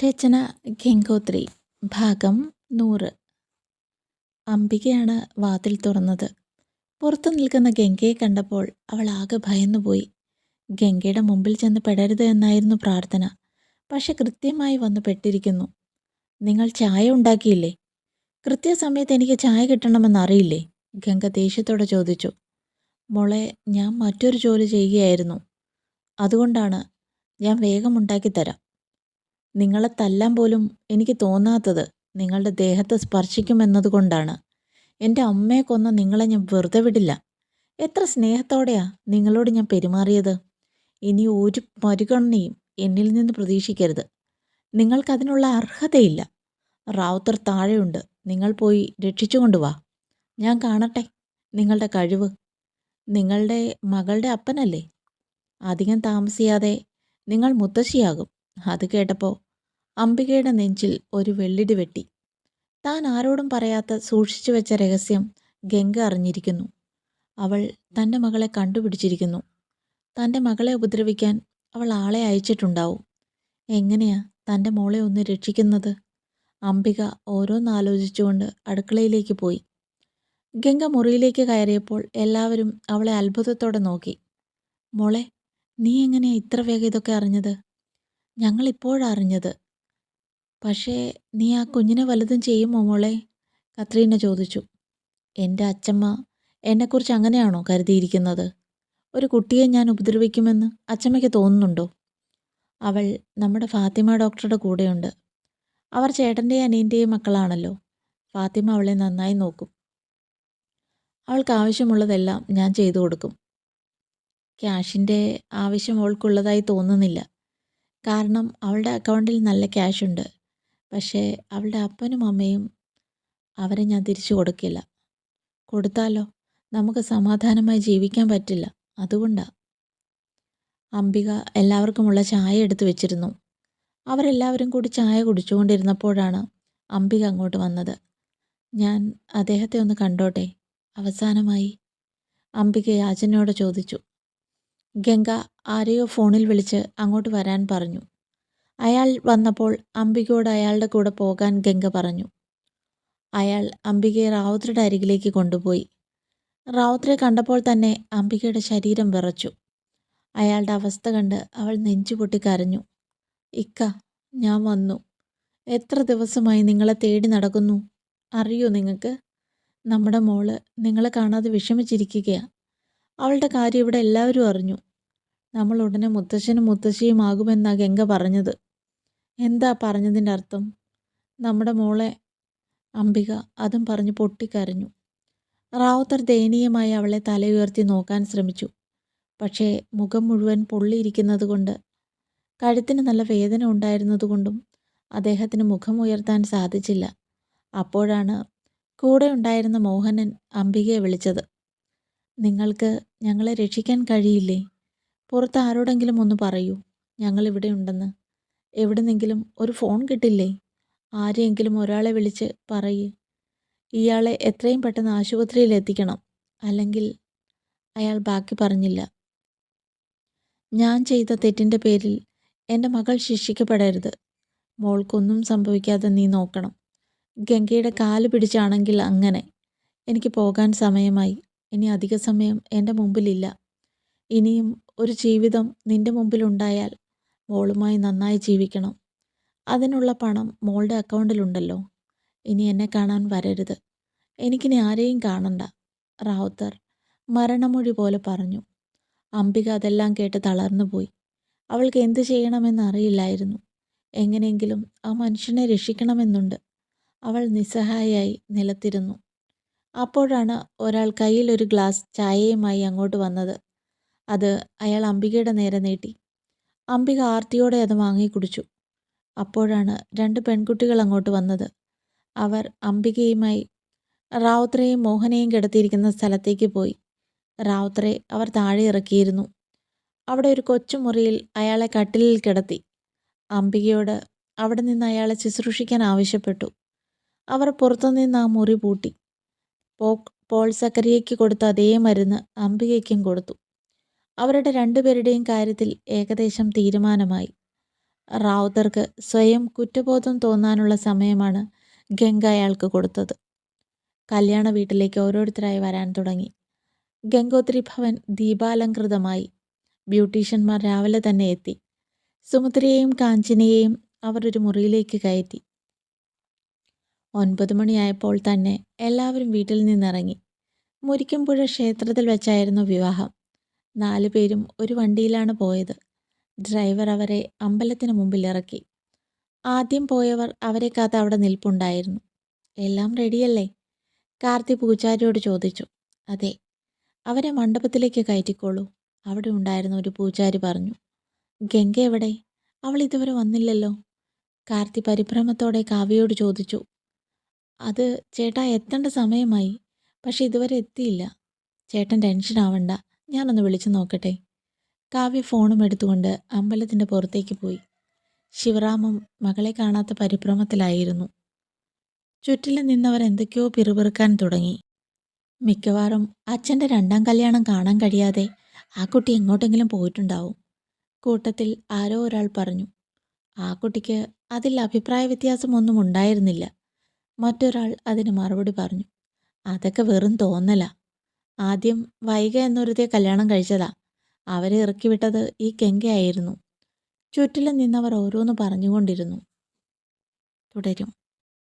രചന ഗംഗോത്രി. ഭാഗം 100. അംബികയാണ് വാതിൽ തുറന്നത്. പുറത്തു നിൽക്കുന്ന ഗംഗയെ കണ്ടപ്പോൾ അവൾ ആകെ ഭയന്നുപോയി. ഗംഗയുടെ മുമ്പിൽ ചെന്ന് പെടരുത് എന്നായിരുന്നു പ്രാർത്ഥന. പക്ഷെ കൃത്യമായി വന്ന് പെട്ടിരിക്കുന്നു. നിങ്ങൾ ചായ ഉണ്ടാക്കിയില്ലേ? കൃത്യസമയത്ത് എനിക്ക് ചായ കിട്ടണമെന്നറിയില്ലേ? ഗംഗ ദേഷ്യത്തോടെ ചോദിച്ചു. മോളെ, ഞാൻ മറ്റൊരു ജോലി ചെയ്യുകയായിരുന്നു. അതുകൊണ്ടാണ്. ഞാൻ വേഗം ഉണ്ടാക്കിത്തരാം. നിങ്ങളെ തല്ലാൻ പോലും എനിക്ക് തോന്നാത്തത് നിങ്ങളുടെ ദേഹത്ത് സ്പർശിക്കുമെന്നതുകൊണ്ടാണ്. എൻ്റെ അമ്മയെ കൊന്ന നിങ്ങളെ ഞാൻ വെറുതെ വിടില്ല. എത്ര സ്നേഹത്തോടെയാ നിങ്ങളോട് ഞാൻ പെരുമാറിയത്. ഇനി ഒരു പരിഗണനയും എന്നിൽ നിന്ന് പ്രതീക്ഷിക്കരുത്. നിങ്ങൾക്കതിനുള്ള അർഹതയില്ല. റാവുത്തർ താഴെയുണ്ട്. നിങ്ങൾ പോയി രക്ഷിച്ചുകൊണ്ടുവാ. ഞാൻ കാണട്ടെ നിങ്ങളുടെ കഴിവ്. നിങ്ങളുടെ മകളുടെ അപ്പനല്ലേ? അധികം താമസിയാതെ നിങ്ങൾ മുത്തശ്ശിയാകും. അത് കേട്ടപ്പോൾ അംബികയുടെ നെഞ്ചിൽ ഒരു വെള്ളിടി വെട്ടി. താൻ ആരോടും പറയാത്ത സൂക്ഷിച്ചു വെച്ച രഹസ്യം ഗംഗ അറിഞ്ഞിരിക്കുന്നു. അവൾ തൻ്റെ മകളെ കണ്ടുപിടിച്ചിരിക്കുന്നു. തൻ്റെ മകളെ ഉപദ്രവിക്കാൻ അവൾ ആളെ അയച്ചിട്ടുണ്ടാവും. എങ്ങനെയാ തൻ്റെ മോളെ ഒന്ന് രക്ഷിക്കുന്നത്? അംബിക ഓരോന്നാലോചിച്ചുകൊണ്ട് അടുക്കളയിലേക്ക് പോയി. ഗംഗ മുറിയിലേക്ക് കയറിയപ്പോൾ എല്ലാവരും അവളെ അത്ഭുതത്തോടെ നോക്കി. മോളെ, നീ എങ്ങനെയാ ഇത്ര വേഗം ഇതൊക്കെ അറിഞ്ഞത്? ഞങ്ങളിപ്പോഴാ അറിഞ്ഞത്. പക്ഷേ നീ ആ കുഞ്ഞിനെ വലുതും ചെയ്യുമോ മോളെ? കത്രീന ചോദിച്ചു. എൻ്റെ അച്ചമ്മ എന്നെക്കുറിച്ച് അങ്ങനെയാണോ കരുതിയിരിക്കുന്നത്? ഒരു കുട്ടിയെ ഞാൻ ഉപദ്രവിക്കുമെന്ന് അച്ചമ്മയ്ക്ക് തോന്നുന്നുണ്ടോ? അവൾ നമ്മുടെ ഫാത്തിമ ഡോക്ടറുടെ കൂടെയുണ്ട്. അവർ ചേട്ടൻ്റെയും അനിയൻ്റെയും മക്കളാണല്ലോ. ഫാത്തിമ അവളെ നന്നായി നോക്കും. അവൾക്ക് ആവശ്യമുള്ളതെല്ലാം ഞാൻ ചെയ്തു കൊടുക്കും. ക്യാഷിൻ്റെ ആവശ്യം അവൾക്കുള്ളതായി തോന്നുന്നില്ല. കാരണം അവളുടെ അക്കൗണ്ടിൽ നല്ല ക്യാഷുണ്ട്. പക്ഷേ അവളുടെ അപ്പനും അമ്മയും, അവരെ ഞാൻ തിരിച്ചു കൊടുക്കില്ല. കൊടുത്താലോ നമുക്ക് സമാധാനമായി ജീവിക്കാൻ പറ്റില്ല. അതുകൊണ്ടാണ്. അംബിക എല്ലാവർക്കുമുള്ള ചായ എടുത്തു വെച്ചിരുന്നു. അവരെല്ലാവരും കൂടി ചായ കുടിച്ചുകൊണ്ടിരുന്നപ്പോഴാണ് അംബിക അങ്ങോട്ട് വന്നത്. ഞാൻ അദ്ദേഹത്തെ ഒന്ന് കണ്ടോട്ടെ അവസാനമായി? അംബിക യാചനയോടെ ചോദിച്ചു. ഗംഗ ആരെയോ ഫോണിൽ വിളിച്ച് അങ്ങോട്ട് വരാൻ പറഞ്ഞു. അയാൾ വന്നപ്പോൾ അംബികയോട് അയാളുടെ കൂടെ പോകാൻ ഗംഗ പറഞ്ഞു. അയാൾ അംബികയെ റാവുത്തറുടെ അരികിലേക്ക് കൊണ്ടുപോയി. റാവുത്തറെ കണ്ടപ്പോൾ തന്നെ അംബികയുടെ ശരീരം വിറച്ചു. അയാളുടെ അവസ്ഥ കണ്ട് അവൾ നെഞ്ചുപൊട്ടി കരഞ്ഞു. ഇക്ക, ഞാൻ വന്നു. എത്ര ദിവസമായി നിങ്ങളെ തേടി നടക്കുന്നു. അറിയോ നിങ്ങൾക്ക്? നമ്മുടെ മോള് നിങ്ങളെ കാണാതെ വിഷമിച്ചിരിക്കുകയാ. അവളുടെ കാര്യം ഇവിടെ എല്ലാവരും അറിഞ്ഞു. നമ്മൾ ഉടനെ മുത്തശ്ശനും മുത്തശ്ശിയും ആകുമെന്നാ ഗംഗ പറഞ്ഞത്. എന്താ പറഞ്ഞതിൻ്റെ അർത്ഥം? നമ്മുടെ മോളെ. അംബിക അതും പറഞ്ഞ് പൊട്ടിക്കരഞ്ഞു. റാവുത്തർ ദയനീയമായി അവളെ തലയുയർത്തി നോക്കാൻ ശ്രമിച്ചു. പക്ഷേ മുഖം മുഴുവൻ പൊള്ളിയിരിക്കുന്നത് കൊണ്ട്, കഴുത്തിന് നല്ല വേദന ഉണ്ടായിരുന്നതുകൊണ്ടും അദ്ദേഹത്തിന് മുഖം ഉയർത്താൻ സാധിച്ചില്ല. അപ്പോഴാണ് കൂടെ ഉണ്ടായിരുന്ന മോഹനൻ അംബികയെ വിളിച്ചത്. നിങ്ങൾക്ക് ഞങ്ങളെ രക്ഷിക്കാൻ കഴിയില്ലേ? പുറത്ത് ആരോടെങ്കിലും ഒന്ന് പറയൂ, ഞങ്ങളിവിടെ ഉണ്ടെന്ന്. എവിടുന്നെങ്കിലും ഒരു ഫോൺ കിട്ടില്ലേ? ആരെയെങ്കിലും ഒരാളെ വിളിച്ച് പറയ്. ഇയാളെ എത്രയും പെട്ടെന്ന് ആശുപത്രിയിൽ എത്തിക്കണം. അല്ലെങ്കിൽ. അയാൾ ബാക്കി പറഞ്ഞില്ല. ഞാൻ ചെയ്ത തെറ്റിൻ്റെ പേരിൽ എൻ്റെ മകൾ ശിക്ഷിക്കപ്പെടരുത്. മോൾക്കൊന്നും സംഭവിക്കാതെ നീ നോക്കണം. ഗംഗയുടെ കാല് പിടിച്ചാണെങ്കിൽ അങ്ങനെ. എനിക്ക് പോകാൻ സമയമായി. ഇനി അധിക സമയം എൻ്റെ മുമ്പിലില്ല. ഇനിയും ഒരു ജീവിതം നിൻ്റെ മുമ്പിലുണ്ടായാൽ മോളുമായി നന്നായി ജീവിക്കണം. അതിനുള്ള പണം മോളുടെ അക്കൗണ്ടിലുണ്ടല്ലോ. ഇനി എന്നെ കാണാൻ വരരുത്. എനിക്കിനി ആരെയും കാണണ്ട, റാവുത്തർ മരണമൊഴി പോലെ പറഞ്ഞു. അംബിക അതെല്ലാം കേട്ട് തളർന്നുപോയി. അവൾക്ക് എന്തു ചെയ്യണമെന്ന് അറിയില്ലായിരുന്നു. എങ്ങനെയെങ്കിലും ആ മനുഷ്യനെ രക്ഷിക്കണമെന്നുണ്ട്. അവൾ നിസ്സഹായയായി നിലത്തിരുന്നു. അപ്പോഴാണ് ഒരാൾ കയ്യിൽ ഒരു ഗ്ലാസ് ചായയുമായി അങ്ങോട്ട് വന്നത്. അത് അയാൾ അംബികയുടെ നേരെ നീട്ടി. അംബിക ആർത്തിയോടെ അത് വാങ്ങിക്കുടിച്ചു. അപ്പോഴാണ് 2 പെൺകുട്ടികൾ അങ്ങോട്ട് വന്നത്. അവർ അംബികയുമായി റാവുത്തറെയും മോഹനെയും കിടത്തിയിരിക്കുന്ന സ്ഥലത്തേക്ക് പോയി. റാവുത്തറെ അവർ താഴെ ഇറക്കിയിരുന്നു. അവിടെ ഒരു കൊച്ചുമുറിയിൽ അയാളെ കട്ടിലിൽ കിടത്തി. അംബികയോട് അവിടെ നിന്ന് അയാളെ ശുശ്രൂഷിക്കാൻ ആവശ്യപ്പെട്ടു. അവർ പുറത്തുനിന്ന് ആ മുറി പൂട്ടി. പോൾ സക്കറിയയ്ക്ക് കൊടുത്ത അതേ മരുന്ന് അംബികയ്ക്കും കൊടുത്തു. അവരുടെ 2 പേരുടെയും കാര്യത്തിൽ ഏകദേശം തീരുമാനമായി. റാവുതർക്ക് സ്വയം കുറ്റബോധം തോന്നാനുള്ള സമയമാണ് ഗംഗ അയാൾക്ക് കൊടുത്തത്. കല്യാണ വീട്ടിലേക്ക് ഓരോരുത്തരായി വരാൻ തുടങ്ങി. ഗംഗോത്രി ഭവൻ ദീപാലങ്കൃതമായി. ബ്യൂട്ടീഷ്യന്മാർ രാവിലെ തന്നെ എത്തി. സുമിത്രയെയും കാഞ്ചനയെയും അവർ ഒരു മുറിയിലേക്ക് കയറ്റി. 9 മണിയായപ്പോൾ തന്നെ എല്ലാവരും വീട്ടിൽ നിന്നിറങ്ങി. മുരിക്കുംപുഴ ക്ഷേത്രത്തിൽ വെച്ചായിരുന്നു വിവാഹം. 4 പേരും ഒരു വണ്ടിയിലാണ് പോയത്. ഡ്രൈവർ അവരെ അമ്പലത്തിന് മുമ്പിൽ ഇറക്കി. ആദ്യം പോയവർ അവരെ കാത്ത് അവിടെ നിൽപ്പുണ്ടായിരുന്നു. എല്ലാം റെഡിയല്ലേ? കാർത്തി പൂജാരിയോട് ചോദിച്ചു. അതെ. അവരെ മണ്ഡപത്തിലേക്ക് കയറ്റിക്കോളൂ. അവിടെ ഉണ്ടായിരുന്ന ഒരു പൂജാരി പറഞ്ഞു. ഗംഗ എവിടെ? അവൾ ഇതുവരെ വന്നില്ലല്ലോ. കാർത്തി പരിഭ്രമത്തോടെ കാവ്യയോട് ചോദിച്ചു. അത് ചേട്ടാ, എത്തേണ്ട സമയമായി. പക്ഷെ ഇതുവരെ എത്തിയില്ല. ചേട്ടൻ ടെൻഷൻ ആവണ്ട, ഞാനൊന്ന് വിളിച്ചു നോക്കട്ടെ. കാവ്യ ഫോണും എടുത്തുകൊണ്ട് അമ്പലത്തിൻ്റെ പുറത്തേക്ക് പോയി. ശിവറാമും മകളെ കാണാത്ത പരിഭ്രമത്തിലായിരുന്നു. ചുറ്റിലും നിന്നവർ എന്തൊക്കെയോ പിറുപിറുക്കാൻ തുടങ്ങി. മിക്കവാറും അച്ഛൻ്റെ 2ാം കല്യാണം കാണാൻ കഴിയാതെ ആ കുട്ടി എങ്ങോട്ടെങ്കിലും പോയിട്ടുണ്ടാവും. കൂട്ടത്തിൽ ആരോ ഒരാൾ പറഞ്ഞു. ആ കുട്ടിക്ക് അതിൽ അഭിപ്രായ വ്യത്യാസമൊന്നും ഉണ്ടായിരുന്നില്ല. മറ്റൊരാൾ അതിന് മറുപടി പറഞ്ഞു. അതൊക്കെ വെറും തോന്നലാ. ആദ്യം വൈഗ എന്നൊരുത്തെ കല്യാണം കഴിച്ചതാ. അവരെ ഇറക്കിവിട്ടത് ഈ ഗംഗയായിരുന്നു. ചുറ്റിലും നിന്നവർ ഓരോന്ന് പറഞ്ഞുകൊണ്ടിരുന്നു. തുടരും.